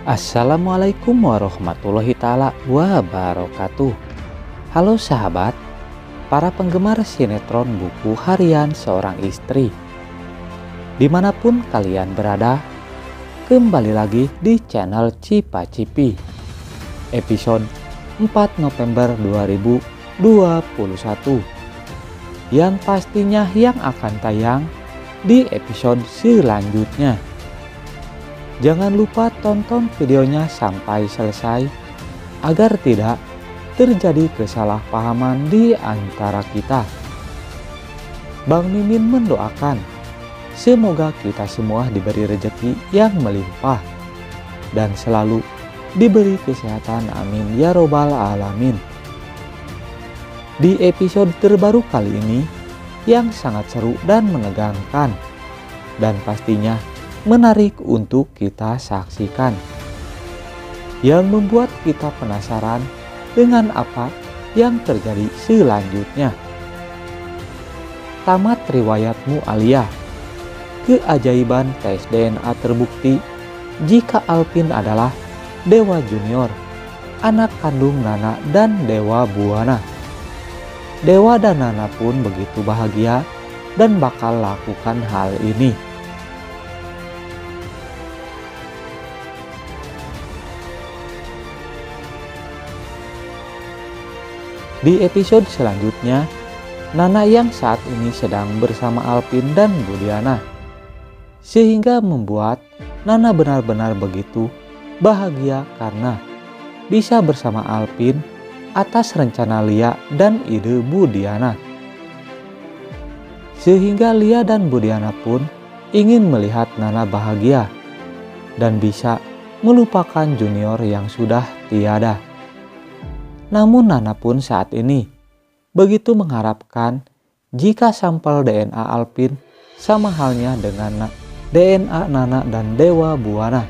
Assalamualaikum warahmatullahi ta'ala wabarakatuh. Halo sahabat, para penggemar sinetron buku harian seorang istri. Dimanapun kalian berada, kembali lagi di channel Cipa Cipi. Episode 4 November 2021. Yang pastinya yang akan tayang di episode selanjutnya. Jangan lupa tonton videonya sampai selesai agar tidak terjadi kesalahpahaman di antara kita. Bang Mimin mendoakan semoga kita semua diberi rezeki yang melimpah dan selalu diberi kesehatan, amin ya robbal alamin. Di episode terbaru kali ini yang sangat seru dan menegangkan dan pastinya menarik untuk kita saksikan, yang membuat kita penasaran dengan apa yang terjadi selanjutnya. Tamat riwayatmu Alia. Keajaiban tes DNA terbukti jika Alpin adalah Dewa Junior, anak kandung Nana dan Dewa Buana. Dewa dan Nana pun begitu bahagia dan bakal lakukan hal ini. Di episode selanjutnya, Nana yang saat ini sedang bersama Alpin dan Budiana, sehingga membuat Nana benar-benar begitu bahagia karena bisa bersama Alpin atas rencana Lia dan ide Budiana. Sehingga Lia dan Budiana pun ingin melihat Nana bahagia dan bisa melupakan Junior yang sudah tiada. Namun Nana pun saat ini begitu mengharapkan jika sampel DNA Alpin sama halnya dengan DNA Nana dan Dewa Buana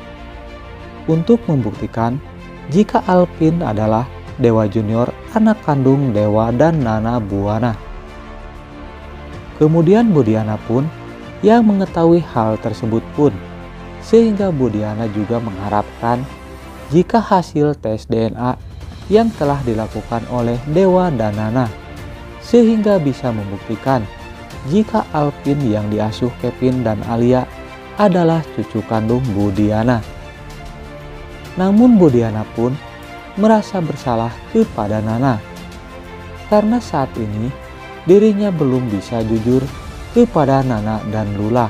untuk membuktikan jika Alpin adalah Dewa Junior, anak kandung Dewa dan Nana Buana. Kemudian Budiana pun yang mengetahui hal tersebut pun, sehingga Budiana juga mengharapkan jika hasil tes DNA yang telah dilakukan oleh Dewa dan Nana, sehingga bisa membuktikan jika Alpin yang diasuh Kevin dan Alia adalah cucu kandung Budiana. Namun Budiana pun merasa bersalah kepada Nana karena saat ini dirinya belum bisa jujur kepada Nana dan Lula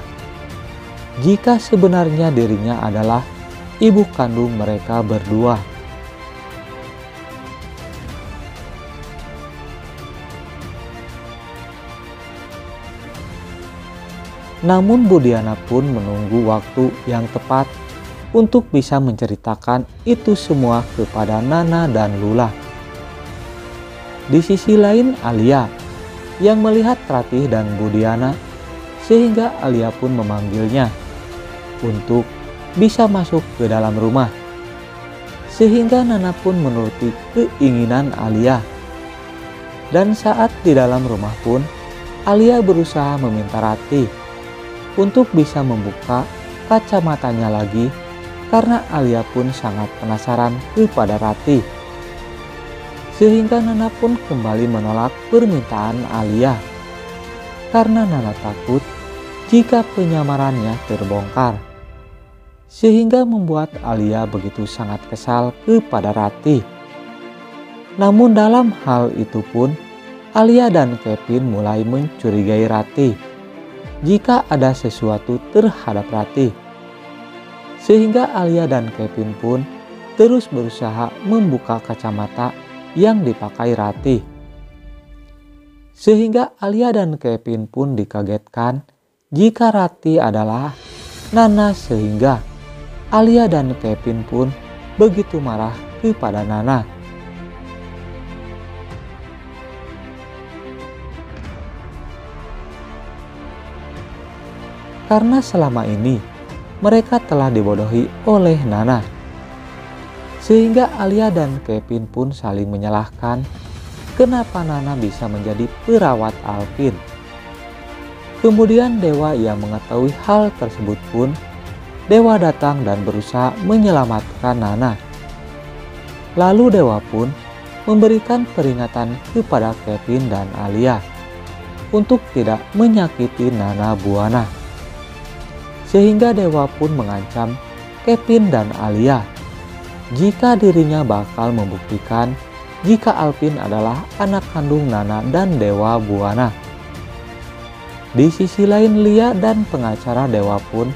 jika sebenarnya dirinya adalah ibu kandung mereka berdua. Namun Budiana pun menunggu waktu yang tepat untuk bisa menceritakan itu semua kepada Nana dan Lula. Di sisi lain Alia yang melihat Ratih dan Budiana, sehingga Alia pun memanggilnya untuk bisa masuk ke dalam rumah. Sehingga Nana pun menuruti keinginan Alia. Dan saat di dalam rumah pun Alia berusaha meminta Ratih untuk bisa membuka kacamatanya lagi karena Alia pun sangat penasaran kepada Ratih. Sehingga Nana pun kembali menolak permintaan Alia karena Nana takut jika penyamarannya terbongkar. Sehingga membuat Alia begitu sangat kesal kepada Ratih. Namun dalam hal itu pun Alia dan Kevin mulai mencurigai Ratih jika ada sesuatu terhadap Ratih. Sehingga Alia dan Kevin pun terus berusaha membuka kacamata yang dipakai Ratih. Sehingga Alia dan Kevin pun dikagetkan jika Ratih adalah Nana, sehingga Alia dan Kevin pun begitu marah kepada Nana. Karena selama ini mereka telah dibodohi oleh Nana. Sehingga Alia dan Kevin pun saling menyalahkan kenapa Nana bisa menjadi perawat Alpin. Kemudian Dewa yang mengetahui hal tersebut pun Dewa datang dan berusaha menyelamatkan Nana. Lalu Dewa pun memberikan peringatan kepada Kevin dan Alia untuk tidak menyakiti Nana Buana. Sehingga Dewa pun mengancam Kevin dan Alia jika dirinya bakal membuktikan jika Alvin adalah anak kandung Nana dan Dewa Buana. Di sisi lain, Lia dan pengacara Dewa pun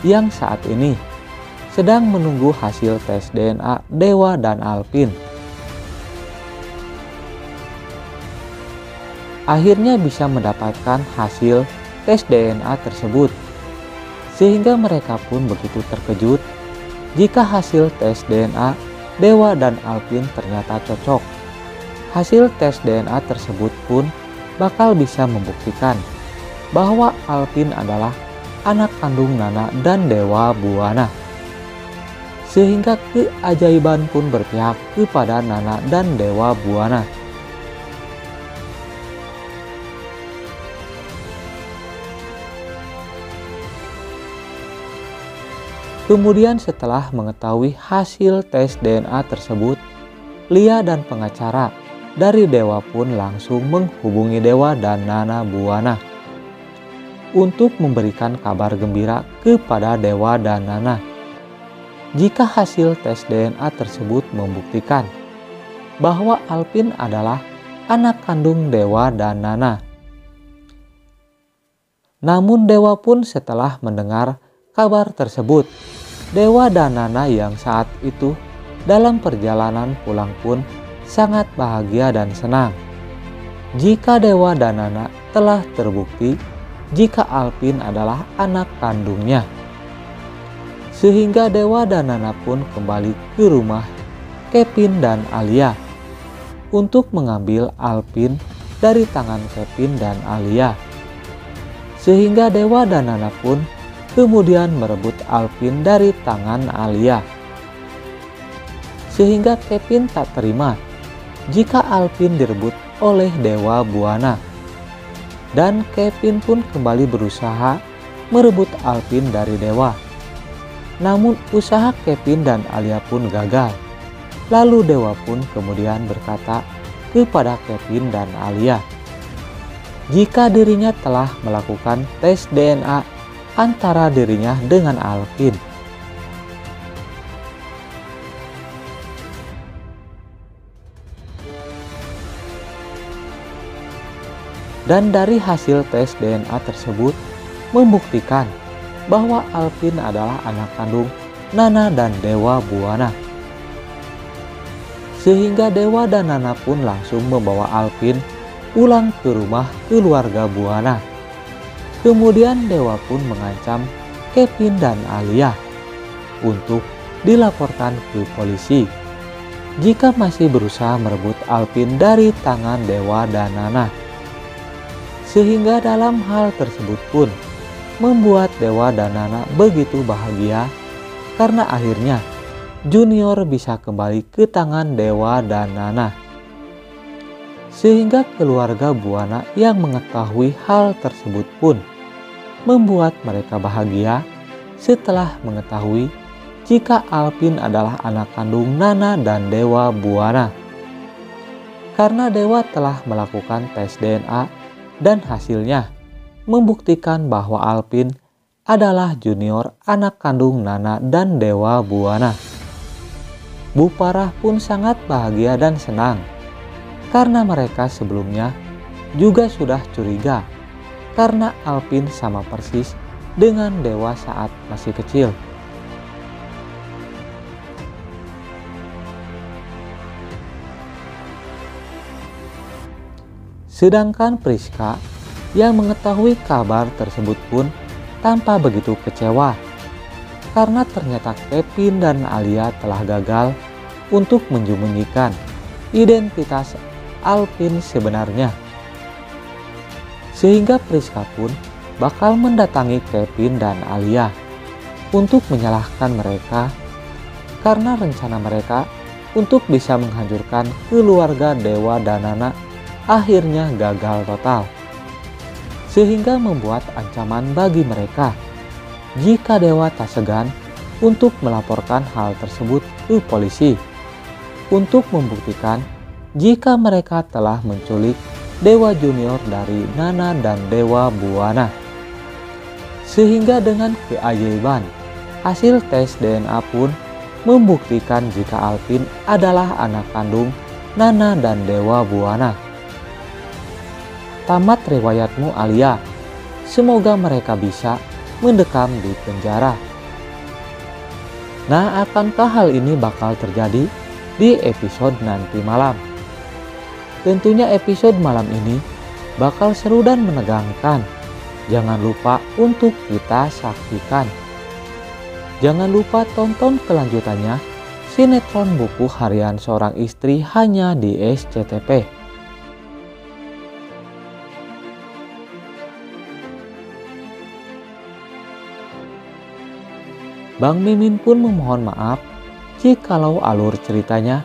yang saat ini sedang menunggu hasil tes DNA Dewa dan Alvin. Akhirnya bisa mendapatkan hasil tes DNA tersebut, sehingga mereka pun begitu terkejut jika hasil tes DNA Dewa dan Alvin ternyata cocok. Hasil tes DNA tersebut pun bakal bisa membuktikan bahwa Alvin adalah anak kandung Nana dan Dewa Buana. Sehingga keajaiban pun berpihak kepada Nana dan Dewa Buana. Kemudian setelah mengetahui hasil tes DNA tersebut, Lia dan pengacara dari Dewa pun langsung menghubungi Dewa dan Nana Buana untuk memberikan kabar gembira kepada Dewa dan Nana jika hasil tes DNA tersebut membuktikan bahwa Alvin adalah anak kandung Dewa dan Nana. Namun Dewa pun setelah mendengar kabar tersebut, Dewa dan Nana yang saat itu dalam perjalanan pulang pun sangat bahagia dan senang jika Dewa dan Nana telah terbukti jika Alvin adalah anak kandungnya. Sehingga Dewa dan Nana pun kembali ke rumah Kevin dan Alia untuk mengambil Alvin dari tangan Kevin dan Alia. Sehingga Dewa dan Nana pun kemudian merebut Alvin dari tangan Alia. Sehingga Kevin tak terima jika Alvin direbut oleh Dewa Buana. Dan Kevin pun kembali berusaha merebut Alvin dari Dewa. Namun usaha Kevin dan Alia pun gagal. Lalu Dewa pun kemudian berkata kepada Kevin dan Alia jika dirinya telah melakukan tes DNA antara dirinya dengan Alvin. Dan dari hasil tes DNA tersebut membuktikan bahwa Alvin adalah anak kandung Nana dan Dewa Buana. Sehingga Dewa dan Nana pun langsung membawa Alvin pulang ke rumah keluarga Buana. Kemudian Dewa pun mengancam Kevin dan Alia untuk dilaporkan ke polisi jika masih berusaha merebut Alvin dari tangan Dewa dan Nana. Sehingga dalam hal tersebut pun membuat Dewa dan Nana begitu bahagia karena akhirnya Junior bisa kembali ke tangan Dewa dan Nana. Sehingga keluarga Buana yang mengetahui hal tersebut pun membuat mereka bahagia setelah mengetahui jika Alvin adalah anak kandung Nana dan Dewa Buana. Karena Dewa telah melakukan tes DNA dan hasilnya membuktikan bahwa Alvin adalah Junior anak kandung Nana dan Dewa Buana. Bu Parah pun sangat bahagia dan senang karena mereka sebelumnya juga sudah curiga karena Alvin sama persis dengan Dewa saat masih kecil. Sedangkan Priska yang mengetahui kabar tersebut pun tampak begitu kecewa karena ternyata Kevin dan Alia telah gagal untuk menyembunyikan identitas Alvin sebenarnya. Sehingga Priska pun bakal mendatangi Kevin dan Alia untuk menyalahkan mereka karena rencana mereka untuk bisa menghancurkan keluarga Dewa dan Nana akhirnya gagal total, sehingga membuat ancaman bagi mereka jika dewa tak segan untuk melaporkan hal tersebut ke polisi untuk membuktikan jika mereka telah menculik dewa junior dari Nana dan Dewa Buana. Sehingga dengan keajaiban, hasil tes DNA pun membuktikan jika Alvin adalah anak kandung Nana dan Dewa Buana. Tamat riwayatmu, Alia. Semoga mereka bisa mendekam di penjara. Nah, akankah hal ini bakal terjadi di episode nanti malam? Tentunya episode malam ini bakal seru dan menegangkan. Jangan lupa untuk kita saksikan. Jangan lupa tonton kelanjutannya sinetron Buku Harian Seorang Istri hanya di SCTV. Bang Mimin pun memohon maaf jikalau alur ceritanya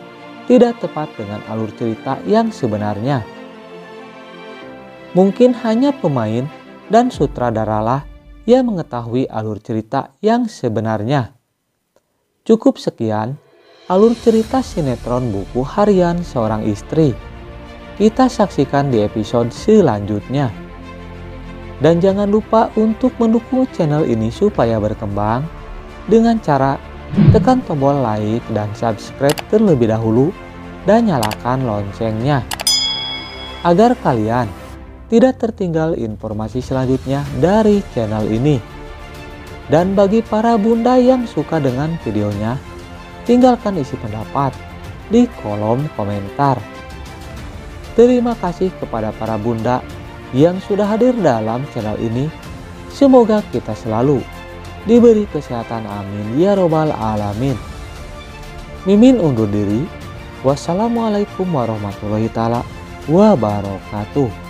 tidak tepat dengan alur cerita yang sebenarnya. Mungkin hanya pemain dan sutradaralah yang mengetahui alur cerita yang sebenarnya. Cukup sekian alur cerita sinetron Buku Harian Seorang Istri. Kita saksikan di episode selanjutnya. Dan jangan lupa untuk mendukung channel ini supaya berkembang dengan cara tekan tombol like dan subscribe terlebih dahulu dan nyalakan loncengnya agar kalian tidak tertinggal informasi selanjutnya dari channel ini. Dan bagi para bunda yang suka dengan videonya, tinggalkan isi pendapat di kolom komentar. Terima kasih kepada para bunda yang sudah hadir dalam channel ini. Semoga kita selalu diberi kesehatan, amin ya robbal alamin. Mimin undur diri. Wassalamualaikum warahmatullahi taala wabarakatuh.